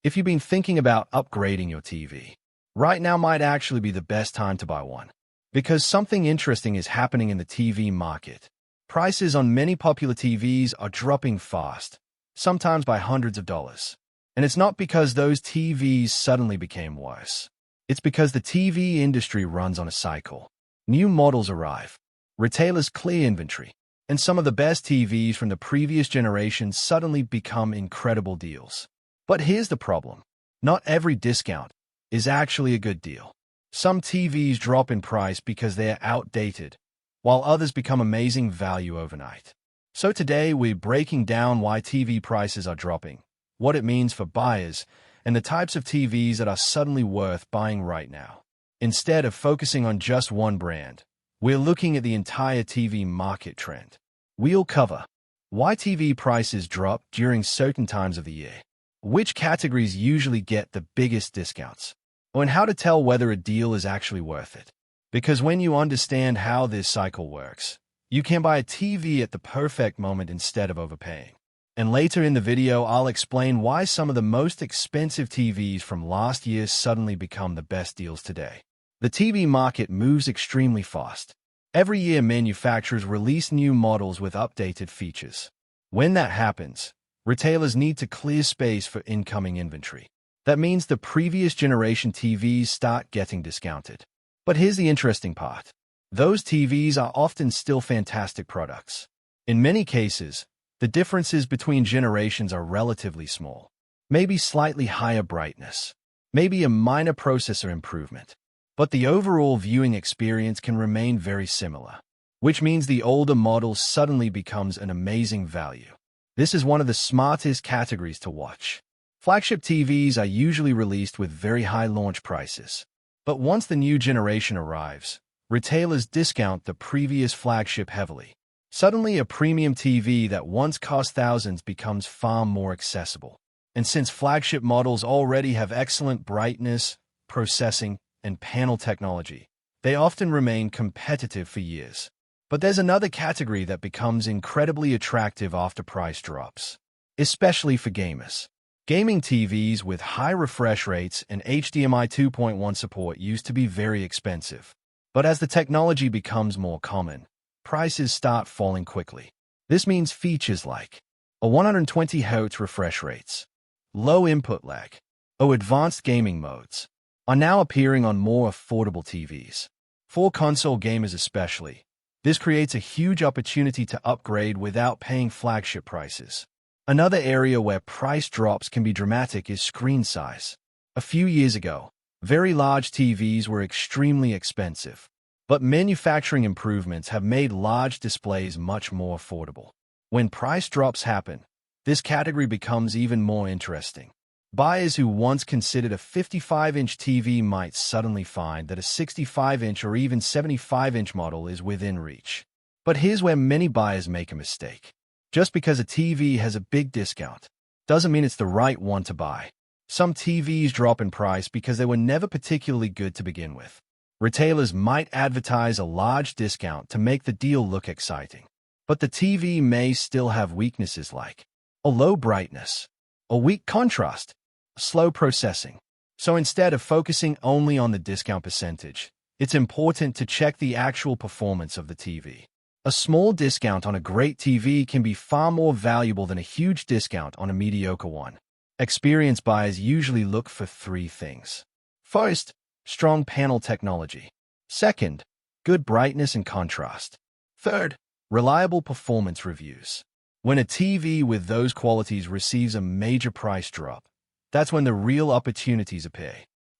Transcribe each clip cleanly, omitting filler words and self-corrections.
If you've been thinking about upgrading your TV, right now might actually be the best time to buy one. Because something interesting is happening in the TV market. Prices on many popular TVs are dropping fast, sometimes by hundreds of dollars. And it's not because those TVs suddenly became worse. It's because the TV industry runs on a cycle. New models arrive, retailers clear inventory, and some of the best TVs from the previous generation suddenly become incredible deals. But here's the problem. Not every discount is actually a good deal. Some TVs drop in price because they are outdated, while others become amazing value overnight. So today we're breaking down why TV prices are dropping, what it means for buyers, and the types of TVs that are suddenly worth buying right now. Instead of focusing on just one brand, we're looking at the entire TV market trend. We'll cover why TV prices drop during certain times of the year, which categories usually get the biggest discounts, and how to tell whether a deal is actually worth it. Because when you understand how this cycle works, you can buy a TV at the perfect moment instead of overpaying. And later in the video, I'll explain why some of the most expensive TVs from last year suddenly become the best deals today. The TV market moves extremely fast. Every year, manufacturers release new models with updated features. When that happens, retailers need to clear space for incoming inventory. That means the previous generation TVs start getting discounted. But here's the interesting part. Those TVs are often still fantastic products. In many cases, the differences between generations are relatively small. Maybe slightly higher brightness. Maybe a minor processor improvement. But the overall viewing experience can remain very similar, which means the older model suddenly becomes an amazing value. This is one of the smartest categories to watch. Flagship TVs are usually released with very high launch prices. But once the new generation arrives, retailers discount the previous flagship heavily. Suddenly, a premium TV that once cost thousands becomes far more accessible. And since flagship models already have excellent brightness, processing, and panel technology, they often remain competitive for years. But there's another category that becomes incredibly attractive after price drops, especially for gamers. Gaming TVs with high refresh rates and HDMI 2.1 support used to be very expensive. But as the technology becomes more common, prices start falling quickly. This means features like a 120Hz refresh rates, low input lag, or advanced gaming modes are now appearing on more affordable TVs. For console gamers especially, this creates a huge opportunity to upgrade without paying flagship prices. Another area where price drops can be dramatic is screen size. A few years ago, very large TVs were extremely expensive, but manufacturing improvements have made large displays much more affordable. When price drops happen, this category becomes even more interesting. Buyers who once considered a 55-inch TV might suddenly find that a 65-inch or even 75-inch model is within reach. But here's where many buyers make a mistake. Just because a TV has a big discount doesn't mean it's the right one to buy. Some TVs drop in price because they were never particularly good to begin with. Retailers might advertise a large discount to make the deal look exciting. But the TV may still have weaknesses like a low brightness, a weak contrast, slow processing. So instead of focusing only on the discount percentage, it's important to check the actual performance of the TV. A small discount on a great TV can be far more valuable than a huge discount on a mediocre one. Experienced buyers usually look for three things. First, strong panel technology. Second, good brightness and contrast. Third, reliable performance reviews. When a TV with those qualities receives a major price drop, that's when the real opportunities appear.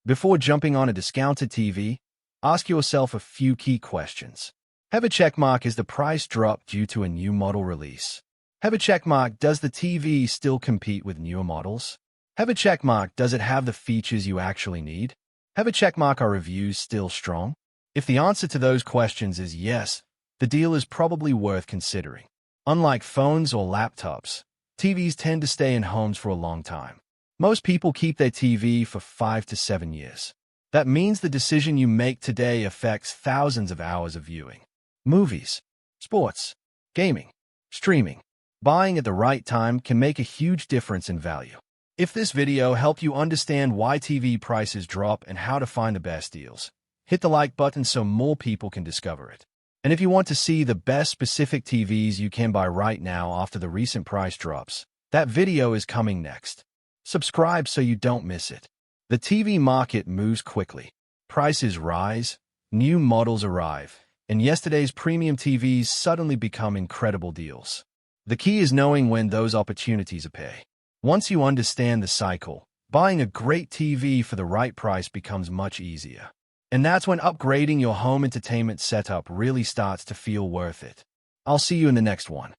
Before jumping on a discounted TV, ask yourself a few key questions. Have a checkmark: is the price drop due to a new model release? Have a checkmark: does the TV still compete with newer models? Have a checkmark: does it have the features you actually need? Have a checkmark: are reviews still strong? If the answer to those questions is yes, the deal is probably worth considering. Unlike phones or laptops, TVs tend to stay in homes for a long time. Most people keep their TV for 5 to 7 years. That means the decision you make today affects thousands of hours of viewing. Movies, sports, gaming, streaming. Buying at the right time can make a huge difference in value. If this video helped you understand why TV prices drop and how to find the best deals, hit the like button so more people can discover it. And if you want to see the best specific TVs you can buy right now after the recent price drops, that video is coming next. Subscribe so you don't miss it. The TV market moves quickly. Prices rise, new models arrive, and yesterday's premium TVs suddenly become incredible deals. The key is knowing when those opportunities appear. Once you understand the cycle, buying a great TV for the right price becomes much easier. And that's when upgrading your home entertainment setup really starts to feel worth it. I'll see you in the next one.